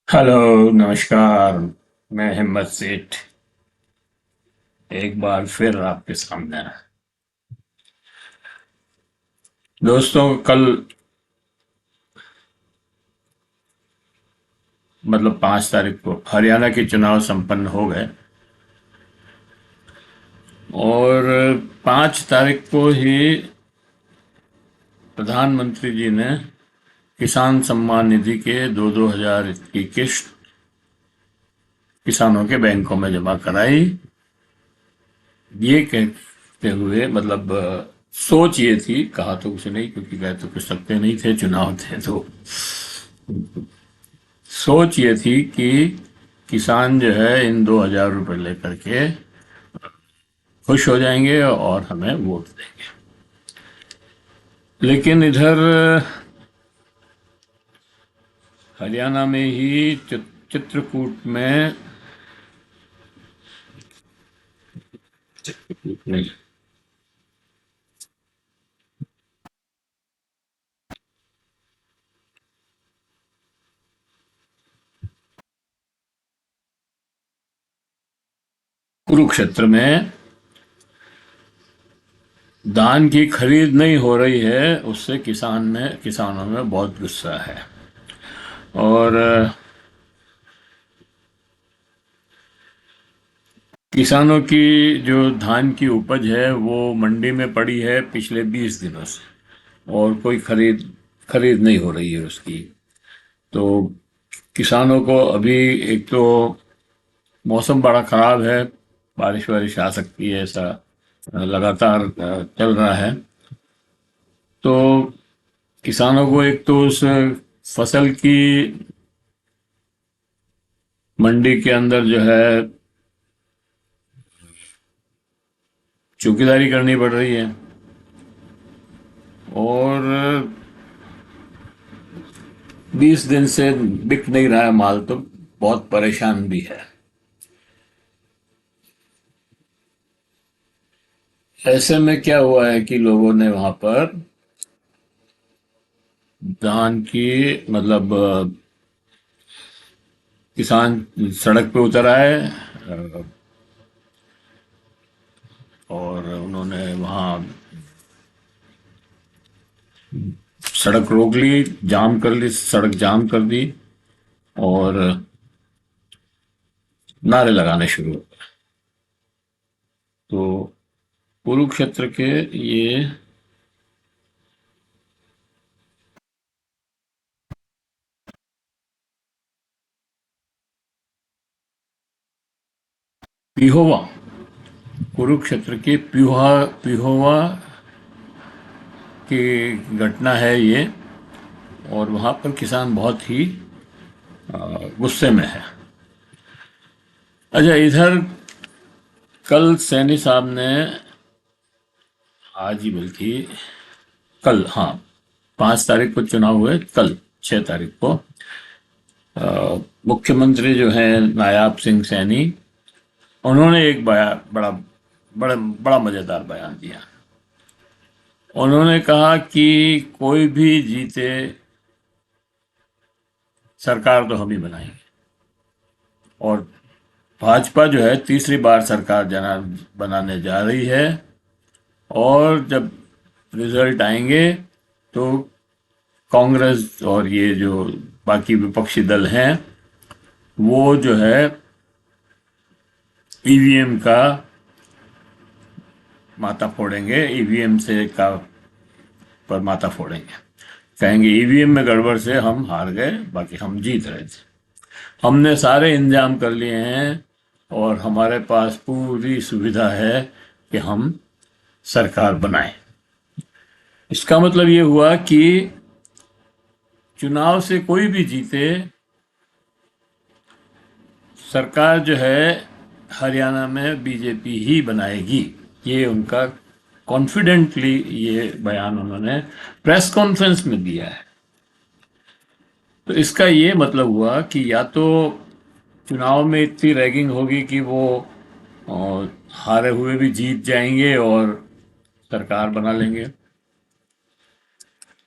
Hello. नमस्कार। मैं हिम्मत सेठ एक बार फिर आपके सामने। दोस्तों, कल मतलब 5 तारीख को हरियाणा के चुनाव संपन्न हो गए और 5 तारीख को ही प्रधानमंत्री जी ने किसान सम्मान निधि के 2-2 हजार की किश्त किसानों के बैंकों में जमा कराई। ये कहते हुए मतलब सोच ये थी, कहा तो कुछ नहीं क्योंकि कह तो कुछ सकते नहीं थे, चुनाव थे तो सोच ये थी कि किसान जो है इन 2 हजार रुपये लेकर के खुश हो जाएंगे और हमें वोट देंगे। लेकिन इधर हरियाणा में ही चित्रकूट में, चित्रकूट नहीं, कुरुक्षेत्र में धान की खरीद नहीं हो रही है। उससे किसानों में बहुत गुस्सा है। और किसानों की जो धान की उपज है वो मंडी में पड़ी है पिछले 20 दिनों से, और कोई खरीद नहीं हो रही है उसकी। तो किसानों को अभी, एक तो मौसम बड़ा खराब है, बारिश वारिश आ सकती है, ऐसा लगातार चल रहा है। तो किसानों को एक तो उस फसल की मंडी के अंदर जो है चौकीदारी करनी पड़ रही है, और 20 दिन से बिक नहीं रहा है माल, तो बहुत परेशान भी है। ऐसे में क्या हुआ है कि लोगों ने वहां पर धान की मतलब किसान सड़क पे उतर आए, और उन्होंने वहां सड़क रोक ली, जाम कर ली, सड़क जाम कर दी और नारे लगाने शुरू हो गए। तो कुरुक्षेत्र के ये पिहोवा, कुरुक्षेत्र के पिहोवा की घटना है ये। और वहां पर किसान बहुत ही गुस्से में है। अच्छा, इधर कल सैनी साहब ने, आज ही बल्कि कल, हाँ, 5 तारीख को चुनाव हुए, कल 6 तारीख को मुख्यमंत्री जो हैं नायाब सिंह सैनी, उन्होंने एक बड़ा बड़ा बड़ा मजेदार बयान दिया। उन्होंने कहा कि कोई भी जीते, सरकार तो हम ही बनाएंगे। और भाजपा जो है तीसरी बार सरकार बनाने जा रही है, और जब रिजल्ट आएंगे तो कांग्रेस और ये जो बाकी विपक्षी दल हैं वो जो है ईवीएम का माथा फोड़ेंगे, ईवीएम से का पर माथा फोड़ेंगे। कहेंगे ईवीएम में गड़बड़ से हम हार गए, बाकी हम जीत रहे थे, हमने सारे इंतजाम कर लिए हैं और हमारे पास पूरी सुविधा है कि हम सरकार बनाएं। इसका मतलब ये हुआ कि चुनाव से कोई भी जीते, सरकार जो है हरियाणा में बीजेपी ही बनाएगी। ये उनका कॉन्फिडेंटली ये बयान उन्होंने प्रेस कॉन्फ्रेंस में दिया है। तो इसका ये मतलब हुआ कि या तो चुनाव में इतनी रैगिंग होगी कि वो हारे हुए भी जीत जाएंगे और सरकार बना लेंगे,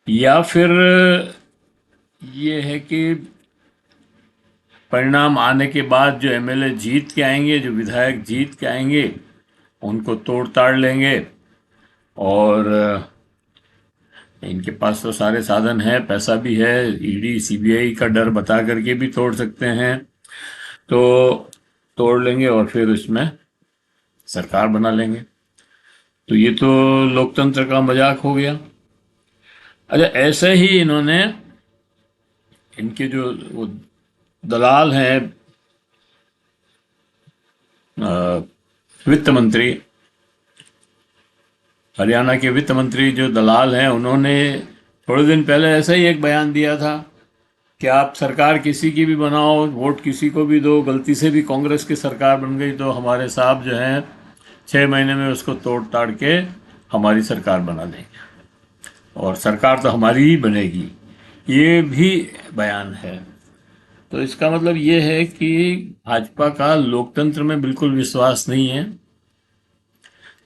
या फिर ये है कि परिणाम आने के बाद जो एमएलए जीत के आएंगे, जो विधायक जीत के आएंगे, उनको तोड़ ताड़ लेंगे। और इनके पास तो सारे साधन हैं, पैसा भी है, ईडी सीबीआई का डर बता करके भी तोड़ सकते हैं। तो तोड़ लेंगे और फिर उसमें सरकार बना लेंगे। तो ये तो लोकतंत्र का मजाक हो गया। अच्छा, ऐसे ही इन्होंने, इनके जो वो दलाल हैं, वित्त मंत्री, हरियाणा के वित्त मंत्री जो दलाल हैं, उन्होंने थोड़े दिन पहले ऐसा ही एक बयान दिया था कि आप सरकार किसी की भी बनाओ, वोट किसी को भी दो, गलती से भी कांग्रेस की सरकार बन गई तो हमारे साहब जो हैं 6 महीने में उसको तोड़ ताड़ के हमारी सरकार बना देंगे और सरकार तो हमारी ही बनेगी। ये भी बयान है। तो इसका मतलब ये है कि भाजपा का लोकतंत्र में बिल्कुल विश्वास नहीं है।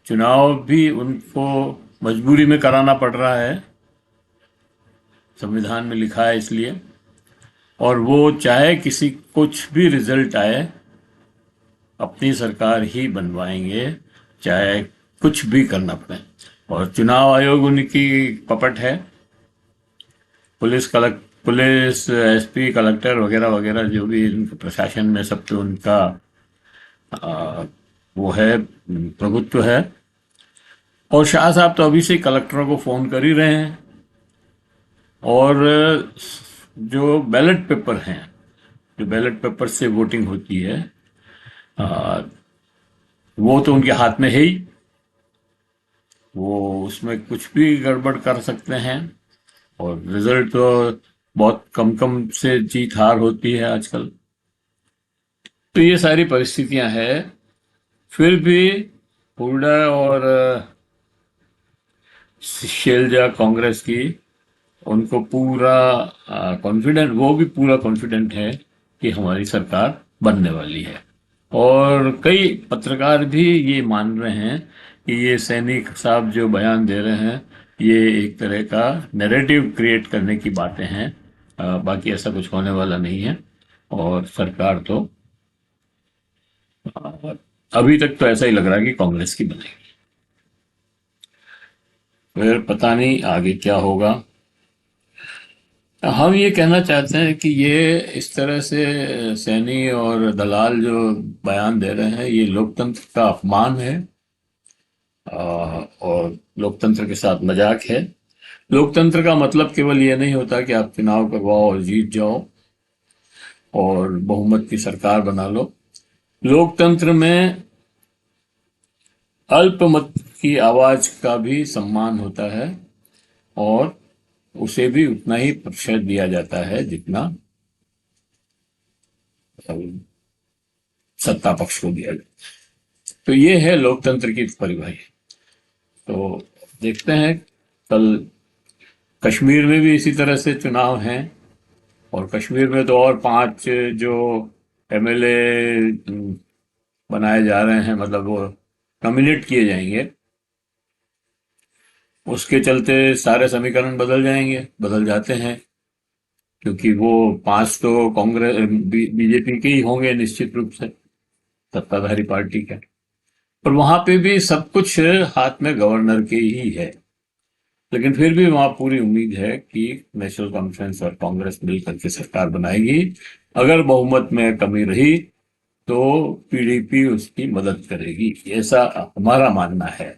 चुनाव भी उनको मजबूरी में कराना पड़ रहा है, संविधान में लिखा है इसलिए। और वो चाहे किसी कुछ भी रिजल्ट आए, अपनी सरकार ही बनवाएंगे, चाहे कुछ भी करना पड़े। और चुनाव आयोग उनकी पपट है। पुलिस, एसपी, कलेक्टर वगैरह वगैरह जो भी इनके प्रशासन में, सब पे उनका आ, वो है, प्रभुत्व है। और शाह साहब तो अभी से कलेक्टरों को फोन कर ही रहे हैं। और जो बैलेट पेपर हैं, जो बैलेट पेपर से वोटिंग होती है, आ, वो तो उनके हाथ में है ही। वो उसमें कुछ भी गड़बड़ कर सकते हैं। और रिजल्ट तो बहुत कम कम से जीत हार होती है आजकल। तो ये सारी परिस्थितियां हैं। फिर भी हुड्डा और शैलजा कांग्रेस की, उनको पूरा कॉन्फिडेंट, वो भी पूरा कॉन्फिडेंट है कि हमारी सरकार बनने वाली है। और कई पत्रकार भी ये मान रहे हैं कि ये सैनिक साहब जो बयान दे रहे हैं, ये एक तरह का नैरेटिव क्रिएट करने की बातें हैं। बाकी ऐसा कुछ होने वाला नहीं है। और सरकार तो अभी तक तो ऐसा ही लग रहा है कि कांग्रेस की बनेगी। फिर पता नहीं आगे क्या होगा। हम ये कहना चाहते हैं कि ये इस तरह से सैनी और दलाल जो बयान दे रहे हैं, ये लोकतंत्र का अपमान है। और लोकतंत्र के साथ मजाक है। लोकतंत्र का मतलब केवल ये नहीं होता कि आप चुनाव करवाओ और जीत जाओ और बहुमत की सरकार बना लो। लोकतंत्र में अल्पमत की आवाज का भी सम्मान होता है और उसे भी उतना ही प्रतिशत दिया जाता है जितना सत्ता पक्ष को दिया जाता है। तो ये है लोकतंत्र की परिभाषा। तो देखते हैं, कल कश्मीर में भी इसी तरह से चुनाव हैं। और कश्मीर में तो और 5 जो एमएलए बनाए जा रहे हैं, मतलब वो नॉमिनेट किए जाएंगे, उसके चलते सारे समीकरण बदल जाएंगे, बदल जाते हैं। क्योंकि वो 5 तो कांग्रेस बीजेपी के ही होंगे निश्चित रूप से, सत्ताधारी पार्टी के। और वहां पे भी सब कुछ हाथ में गवर्नर के ही है। लेकिन फिर भी वहां पूरी उम्मीद है कि नेशनल कॉन्फ्रेंस और कांग्रेस मिलकर के सरकार बनाएगी। अगर बहुमत में कमी रही तो पीडीपी उसकी मदद करेगी, ऐसा हमारा मानना है।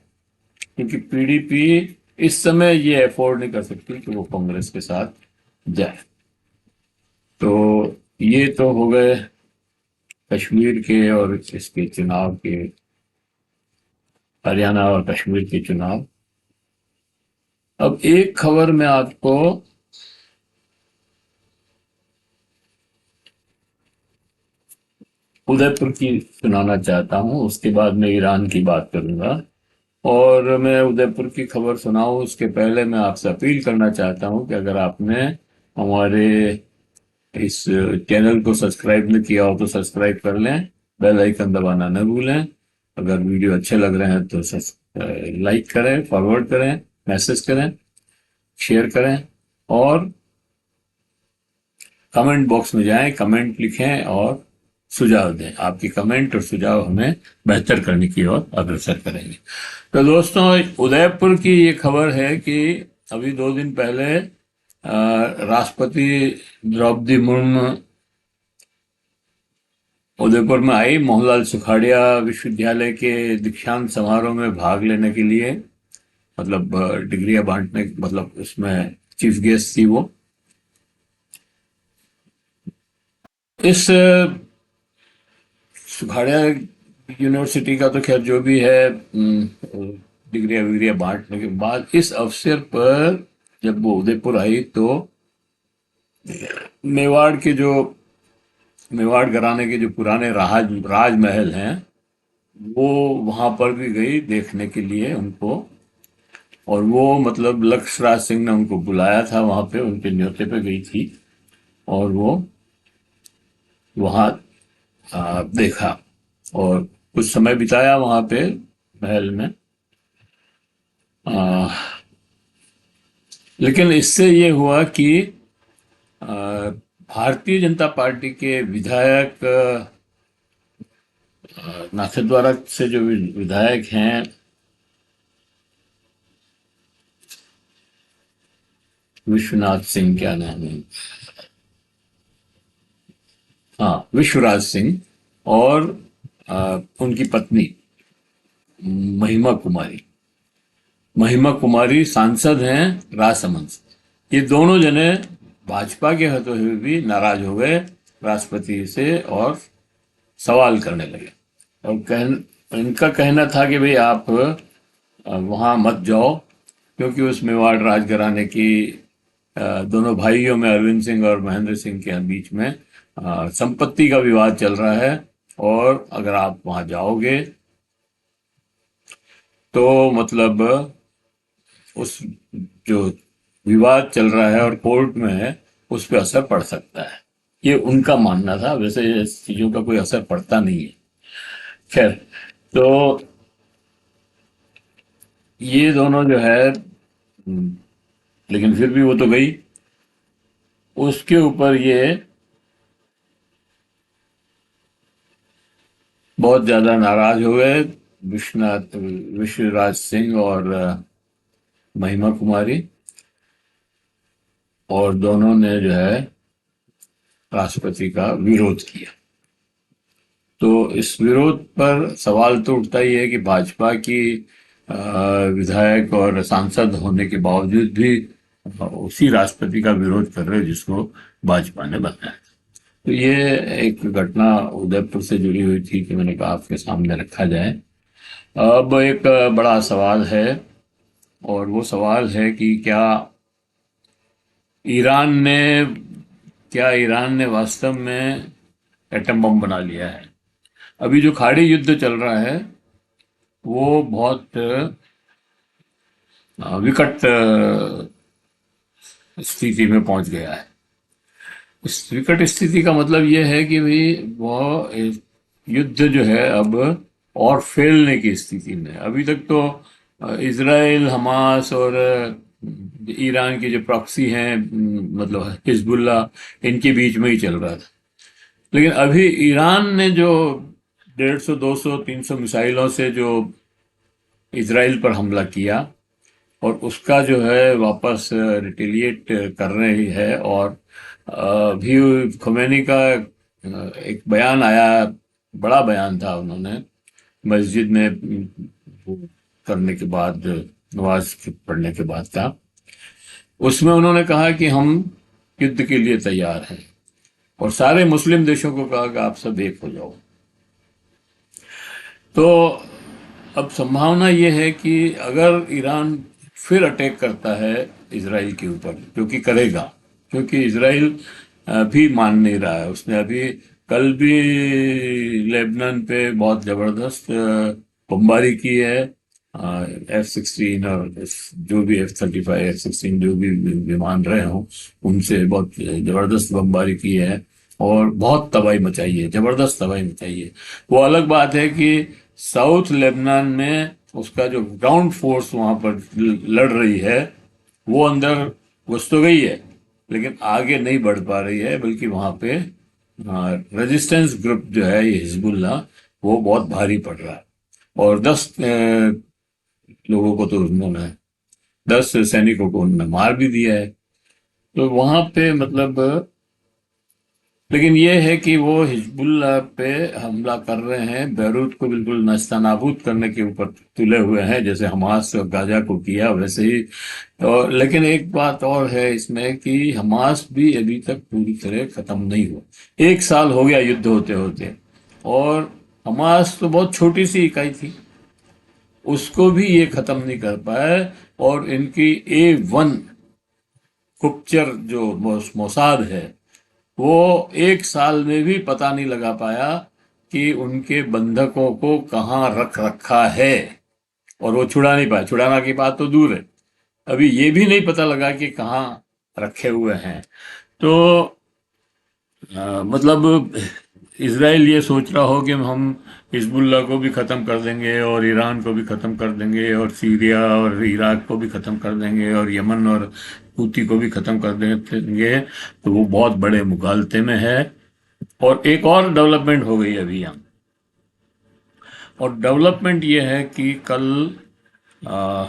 क्योंकि पीडीपी इस समय ये अफोर्ड नहीं कर सकती कि वो कांग्रेस के साथ जाए। तो ये तो हो गए कश्मीर के और इसके चुनाव के, हरियाणा और कश्मीर के चुनाव। अब एक खबर मैं आपको उदयपुर की सुनाना चाहता हूं, उसके बाद मैं ईरान की बात करूंगा। और मैं उदयपुर की खबर सुनाऊं उसके पहले मैं आपसे अपील करना चाहता हूं कि अगर आपने हमारे इस चैनल को सब्सक्राइब नहीं किया हो तो सब्सक्राइब कर लें, बेल आइकन दबाना न भूलें। अगर वीडियो अच्छे लग रहे हैं तो लाइक करें, फॉरवर्ड करें, मैसेज करें, शेयर करें। और कमेंट बॉक्स में जाएं, कमेंट लिखें और सुझाव दें। आपकी कमेंट और सुझाव हमें बेहतर करने की ओर अग्रसर करेंगे। तो दोस्तों, उदयपुर की ये खबर है कि अभी 2 दिन पहले राष्ट्रपति द्रौपदी मुर्मू उदयपुर में आई, मोहनलाल सुखाड़िया विश्वविद्यालय के दीक्षांत समारोह में भाग लेने के लिए, मतलब डिग्रियां बांटने, मतलब उसमें चीफ गेस्ट थी वो। इस सुखाड़िया यूनिवर्सिटी का तो खैर जो भी है, डिग्रियां विग्रियां बांटने के बाद इस अवसर पर जब वो उदयपुर आई तो मेवाड़ के जो मेवाड़ घराने के जो पुराने राजमहल हैं वो वहां पर भी गई देखने के लिए उनको। और वो मतलब लक्ष्य राज सिंह ने उनको बुलाया था, वहां पे उनके न्योते पे गई थी और वो वहां देखा और कुछ समय बिताया वहां पे महल में। आ, लेकिन इससे ये हुआ कि भारतीय जनता पार्टी के विधायक नाथद्वारा से जो विधायक हैं, विश्वनाथ सिंह, क्या नाम है, हाँ विश्वराज सिंह, और उनकी पत्नी महिमा कुमारी, महिमा कुमारी सांसद हैं राजसमंद से। ये दोनों जने भाजपा के होते हुए भी नाराज हो गए राष्ट्रपति से और सवाल करने लगे। और इनका कहना था कि भाई आप वहां मत जाओ, क्योंकि उस मेवाड़ राजघराने की दोनों भाइयों में, अरविंद सिंह और महेंद्र सिंह के बीच में संपत्ति का विवाद चल रहा है, और अगर आप वहां जाओगे तो मतलब उस जो विवाद चल रहा है और कोर्ट में है उस पर असर पड़ सकता है। ये उनका मानना था। वैसे इस चीजों का कोई असर पड़ता नहीं है। खैर, तो ये दोनों जो है, लेकिन फिर भी वो तो गई। उसके ऊपर ये बहुत ज्यादा नाराज हो गए विश्वराज सिंह और महिमा कुमारी, और दोनों ने जो है राष्ट्रपति का विरोध किया। तो इस विरोध पर सवाल तो उठता ही है कि भाजपा की विधायक और सांसद होने के बावजूद भी उसी राष्ट्रपति का विरोध कर रहे हैं जिसको भाजपा ने बनाया। तो ये एक घटना उदयपुर से जुड़ी हुई थी कि मैंने कहा आपके सामने रखा जाए। अब एक बड़ा सवाल है, और वो सवाल है कि ईरान ने ईरान ने वास्तव में एटम बम बना लिया है। अभी जो खाड़ी युद्ध चल रहा है वो बहुत विकट स्थिति में पहुंच गया है। इस विकट स्थिति का मतलब ये है कि भाई वो युद्ध जो है अब और फैलने की स्थिति में। अभी तक तो इजराइल, हमास और ईरान के जो प्रॉक्सी हैं, मतलब हिजबुल्ला, इनके बीच में ही चल रहा था। लेकिन अभी ईरान ने जो 150, 200, 300 मिसाइलों से जो इजराइल पर हमला किया, और उसका जो है वापस रिटेलिएट कर रही है। और अभी खुमैनी का एक बयान आया, बड़ा बयान था, उन्होंने मस्जिद में वो करने के बाद, नमाज पढ़ने के बाद का, उसमें उन्होंने कहा कि हम युद्ध के लिए तैयार हैं, और सारे मुस्लिम देशों को कहा कि आप सब एक हो जाओ। तो अब संभावना ये है कि अगर ईरान फिर अटैक करता है इसराइल के ऊपर, जो कि करेगा, क्योंकि इसराइल भी मान नहीं रहा है। उसने अभी कल भी लेबनान पे बहुत जबरदस्त बमबारी की है। F-16 और जो भी F-35, F-16 जो भी विमान रहे हों, उनसे बहुत जबरदस्त बमबारी की है और बहुत तबाही मचाई है, जबरदस्त तबाही मचाई है। वो अलग बात है कि साउथ लेबनान में उसका जो ग्राउंड फोर्स वहां पर लड़ रही है, वो अंदर घुस तो गई है, लेकिन आगे नहीं बढ़ पा रही है, बल्कि वहां पे रेजिस्टेंस ग्रुप जो है ये हिजबुल्लाह, वो बहुत भारी पड़ रहा है। और 10 लोगों को तो उन्होंने 10 सैनिकों को उन्होंने मार भी दिया है। तो वहां पे मतलब, लेकिन ये है कि वो हिजबुल्लाह पे हमला कर रहे हैं, बैरूत को बिल्कुल नस्तानाबूद करने के ऊपर तुले हुए हैं, जैसे हमास और गाजा को किया वैसे ही। और लेकिन एक बात और है इसमें कि हमास भी अभी तक पूरी तरह खत्म नहीं हुआ। 1 साल हो गया युद्ध होते होते, और हमास तो बहुत छोटी सी इकाई थी, उसको भी ये खत्म नहीं कर पाए। और इनकी A1 गुप्तचर जो मोसाद है, वो 1 साल में भी पता नहीं लगा पाया कि उनके बंधकों को कहाँ रख रखा है, और वो छुड़ा नहीं पाया। छुड़ाना की बात तो दूर है, अभी ये भी नहीं पता लगा कि कहाँ रखे हुए हैं। तो मतलब इसराइल ये सोच रहा हो कि हम हिजबुल्लाह को भी ख़त्म कर देंगे, और ईरान को भी ख़त्म कर देंगे, और सीरिया और इराक को भी ख़त्म कर देंगे, और यमन और हूती को भी ख़त्म कर देंगे, तो वो बहुत बड़े मुगालते में है। और एक और डेवलपमेंट हो गई अभी यहाँ, और डेवलपमेंट ये है कि कल आ,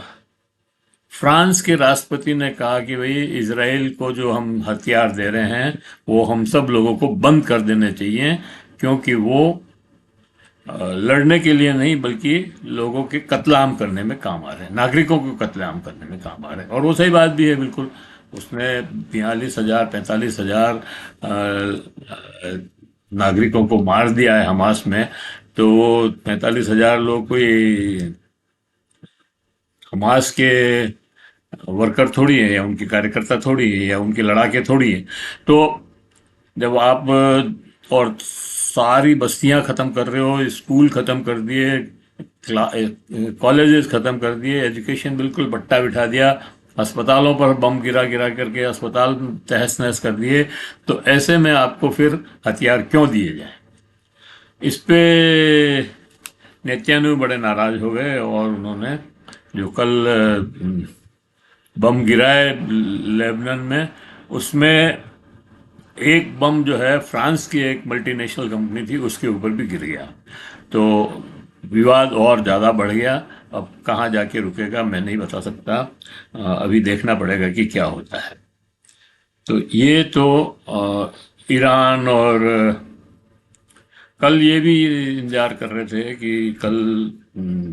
फ्रांस के राष्ट्रपति ने कहा कि भाई इजराइल को जो हम हथियार दे रहे हैं वो हम सब लोगों को बंद कर देने चाहिए, क्योंकि वो लड़ने के लिए नहीं बल्कि लोगों के कत्लेआम करने में काम आ रहे हैं, नागरिकों को कत्लेआम करने में काम आ रहे हैं। और वो सही बात भी है बिल्कुल। उसने 42,000 45,000 नागरिकों को मार दिया है हमास में। तो 45,000 लोग कोई हमास के वर्कर थोड़ी है, या उनके कार्यकर्ता थोड़ी है, या उनके लड़ाके थोड़ी है। तो जब आप और सारी बस्तियां खत्म कर रहे हो, स्कूल खत्म कर दिए, कॉलेजेस खत्म कर दिए, एजुकेशन बिल्कुल बट्टा बिठा दिया, अस्पतालों पर बम गिरा गिरा करके अस्पताल तहस नहस कर दिए, तो ऐसे में आपको फिर हथियार क्यों दिए जाएं? इस पे नेतन्याहू बड़े नाराज हो गए, और उन्होंने जो कल बम गिराए लेबनान में, उसमें एक बम जो है फ्रांस की एक मल्टीनेशनल कंपनी थी उसके ऊपर भी गिर गया। तो विवाद और ज़्यादा बढ़ गया। अब कहाँ जाके रुकेगा मैं नहीं बता सकता, अभी देखना पड़ेगा कि क्या होता है। तो ये तो ईरान, और कल ये भी इंतजार कर रहे थे कि कल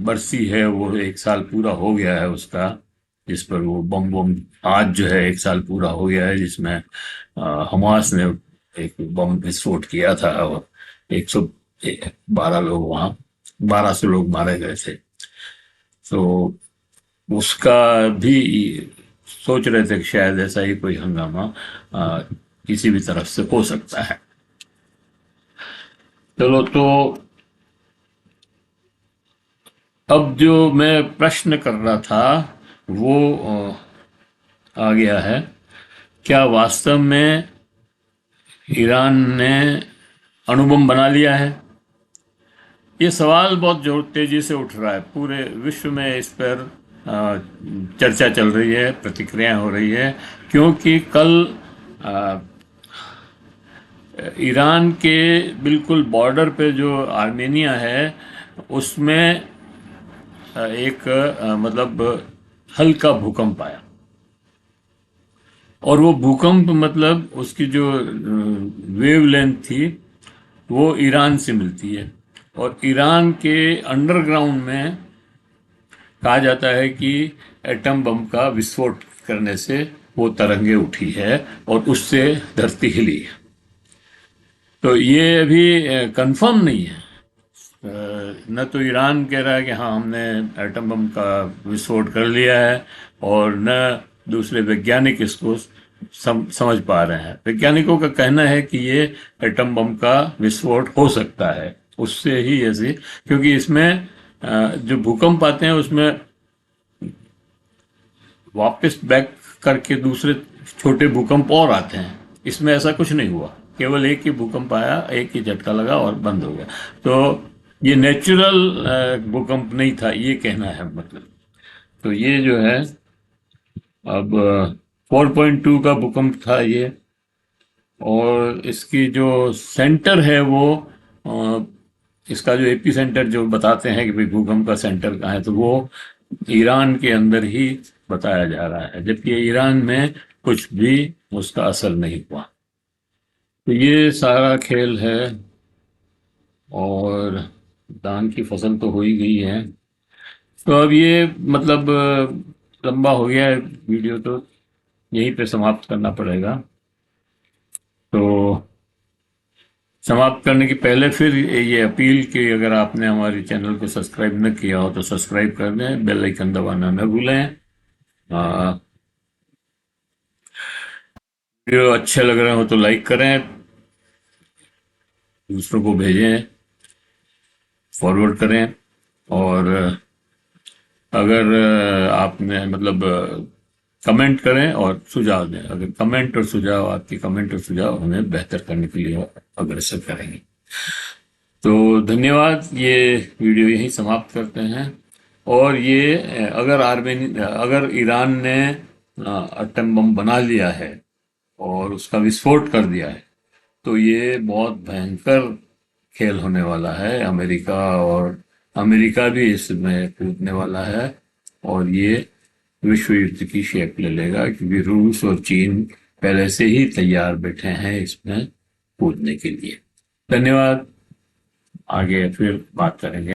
बरसी है, वो 1 साल पूरा हो गया है उसका, जिस पर वो बम बम, आज जो है 1 साल पूरा हो गया है, जिसमें हमास ने एक बम विस्फोट किया था, और 112 लोग वहाँ, 1200 लोग मारे गए थे। तो उसका भी सोच रहे थे कि शायद ऐसा ही कोई हंगामा किसी भी तरफ से हो सकता है। चलो, तो अब जो मैं प्रश्न कर रहा था वो आ गया है। क्या वास्तव में ईरान ने अणुबम बना लिया है? ये सवाल बहुत जोर तेजी से उठ रहा है, पूरे विश्व में इस पर चर्चा चल रही है, प्रतिक्रियाएं हो रही है, क्योंकि कल आ, ईरान के बिल्कुल बॉर्डर पे जो आर्मेनिया है उसमें एक मतलब हल्का भूकंप आया, और वो भूकंप मतलब उसकी जो वेव लेंथ थी वो ईरान से मिलती है, और ईरान के अंडरग्राउंड में कहा जाता है कि एटम बम का विस्फोट करने से वो तरंगे उठी है और उससे धरती हिली है। तो ये अभी कंफर्म नहीं है। न तो ईरान कह रहा है कि हाँ हमने एटम बम का विस्फोट कर लिया है, और न दूसरे वैज्ञानिक इसको समझ पा रहे हैं। वैज्ञानिकों का कहना है कि ये एटम बम का विस्फोट हो सकता है, उससे ही ऐसे, क्योंकि इसमें जो भूकंप आते हैं उसमें वापस बैक करके दूसरे छोटे भूकंप और आते हैं। इसमें ऐसा कुछ नहीं हुआ, केवल एक ही भूकंप आया, एक ही झटका लगा और बंद हो गया। तो ये नेचुरल भूकंप नहीं था, ये कहना है मतलब। तो ये जो है अब 4.2 का भूकंप था ये। और इसकी जो सेंटर है वो अ, इसका जो एपी सेंटर जो बताते हैं कि भाई भूकंप का सेंटर कहाँ है, तो वो ईरान के अंदर ही बताया जा रहा है, जबकि ईरान में कुछ भी उसका असर नहीं हुआ। तो ये सारा खेल है। और धान की फसल तो हो ही गई है। तो अब ये मतलब लंबा हो गया है वीडियो, तो यहीं पे समाप्त करना पड़ेगा। तो समाप्त करने की पहले फिर ये अपील कि अगर आपने हमारे चैनल को सब्सक्राइब न किया हो तो सब्सक्राइब कर दें, बेल आइकन दबाना न भूलें। आ, वीडियो अच्छे लग रहे हो तो लाइक करें, दूसरों को भेजें, फॉरवर्ड करें। और अगर आपने मतलब कमेंट करें और सुझाव दें। अगर कमेंट और सुझाव, आपके कमेंट और सुझाव हमें बेहतर करने के लिए अग्रसर करेंगे। तो धन्यवाद। ये वीडियो यहीं समाप्त करते हैं। और ये अगर ईरान ने एटम बम बना लिया है और उसका विस्फोट कर दिया है, तो ये बहुत भयंकर खेल होने वाला है। अमेरिका भी इसमें कूदने वाला है। और ये विश्व युद्ध की शेप ले लेगा, क्योंकि रूस और चीन पहले से ही तैयार बैठे हैं इसमें कूदने के लिए। धन्यवाद। आगे फिर बात करेंगे।